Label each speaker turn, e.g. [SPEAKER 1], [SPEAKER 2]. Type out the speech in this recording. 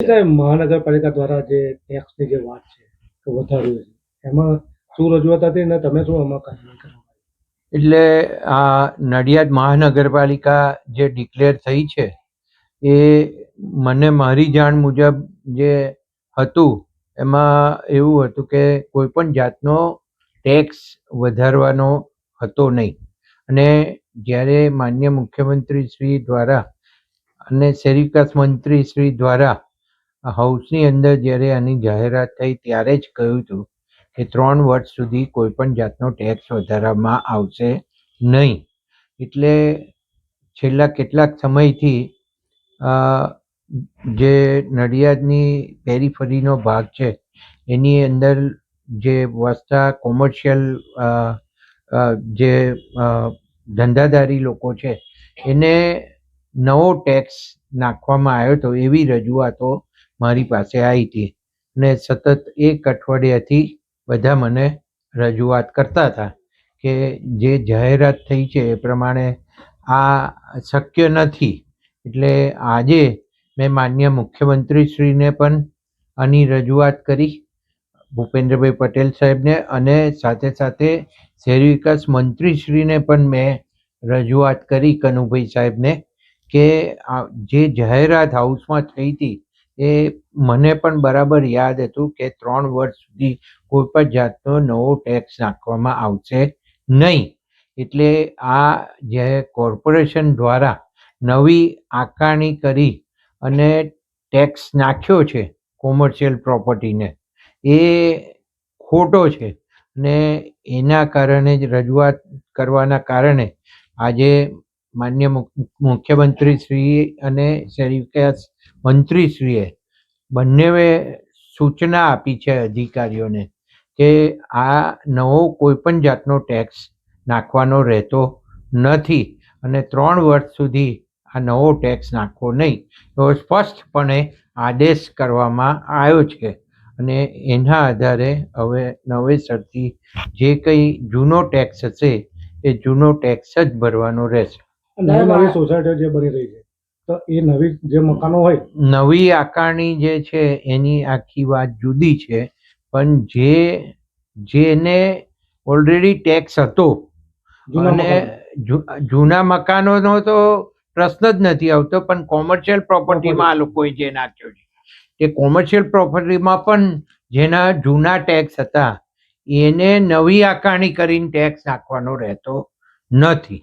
[SPEAKER 1] મહાનગરપાલિકા દ્વારા જે ટેક્સની જે વાત છે કે વધાર્યું છે એમાં શું રજૂઆત હતી ને તમે શું આમાં કાર્યવાહી કરવા?
[SPEAKER 2] એટલે આ નડિયાદ મહાનગરપાલિકા જે ડિક્લેર થઈ છે એ મને મારી જાણ મુજબ જે હતું એમાં એવું હતું કે કોઈ પણ જાતનો ટેક્સ વધારવાનો હતો નહીં. અને જ્યારે માન્ય મુખ્યમંત્રી શ્રી દ્વારા અને શહેરી વિકાસ મંત્રી શ્રી દ્વારા હાઉસની અંદર જ્યારે આની જાહેરાત થઈ ત્યારે જ કહ્યું હતું કે 3 વર્ષ સુધી કોઈ પણ જાતનો ટેક્સ વધારવામાં આવશે નહીં. એટલે છેલ્લા કેટલાક સમયથી જે નડિયાદની પેરીફરીનો ભાગ છે એની અંદર જે વસતા કોમર્શિયલ જે ધંધાદારી લોકો છે એને નવો ટેક્સ નાખવામાં આવ્યો હતો એવી રજૂઆતો મારી પાસે આવી હતી. ને સતત 1 અઠવાડિયાથી બધા મને રજૂઆત કરતા હતા કે જે જાહેરાત થઈ છે એ પ્રમાણે આ શક્ય નથી. એટલે આજે મેં માન્ય મુખ્યમંત્રીશ્રીને પણ આની રજૂઆત કરી, ભૂપેન્દ્રભાઈ પટેલ સાહેબને, અને સાથે સાથે શહેરી વિકાસ મંત્રીશ્રીને પણ મેં રજૂઆત કરી, કનુભાઈ સાહેબને, કે જે જાહેરાત હાઉસમાં થઈ હતી એ મને પણ બરાબર યાદ હતું કે 3 વર્ષ સુધી કોઈ પણ જાતનો નવો ટેક્સ નાખવામાં આવશે નહીં. એટલે આ જે કોર્પોરેશન દ્વારા નવી આકારણી કરી અને ટેક્સ નાખ્યો છે કોમર્શિયલ પ્રોપર્ટીને એ ખોટો છે. ને એના કારણે જ રજૂઆત કરવાના કારણે આજે માન્ય મુખ્યમંત્રીશ્રી અને શહેરી વિકાસ મંત્રીશ્રીએ બંનેએ સૂચના આપી છે અધિકારીઓને કે આ નવો કોઈ પણ જાતનો ટેક્સ નાખવાનો રહેતો નથી અને 3 વર્ષ સુધી આ નવો ટેક્સ નાખવો નહીં એવો સ્પષ્ટપણે આદેશ કરવામાં આવ્યો છે. અને એના આધારે હવે નવેસરથી જે કંઈ જૂનો ટેક્સ હશે એ જૂનો ટેક્સ જ ભરવાનો રહેશે.
[SPEAKER 1] નવી સોસાયટીઓ જે બની રહી છે તો એ નવી જે મકાનો હોય,
[SPEAKER 2] નવી આકારણી જે છે એની આખી વાત જુદી છે, પણ જેને ઓલરેડી ટેક્સ હતો અને જૂના મકાનોનો તો પ્રશ્ન જ નથી આવતો, પણ કોમર્શિયલ પ્રોપર્ટીમાં આ લોકોએ જે નાખ્યો છે એ કોમર્શિયલ પ્રોપર્ટીમાં પણ જેના જૂના ટેક્સ હતા એને નવી આકારણી કરીને ટેક્સ નાખવાનો રહેતો નથી.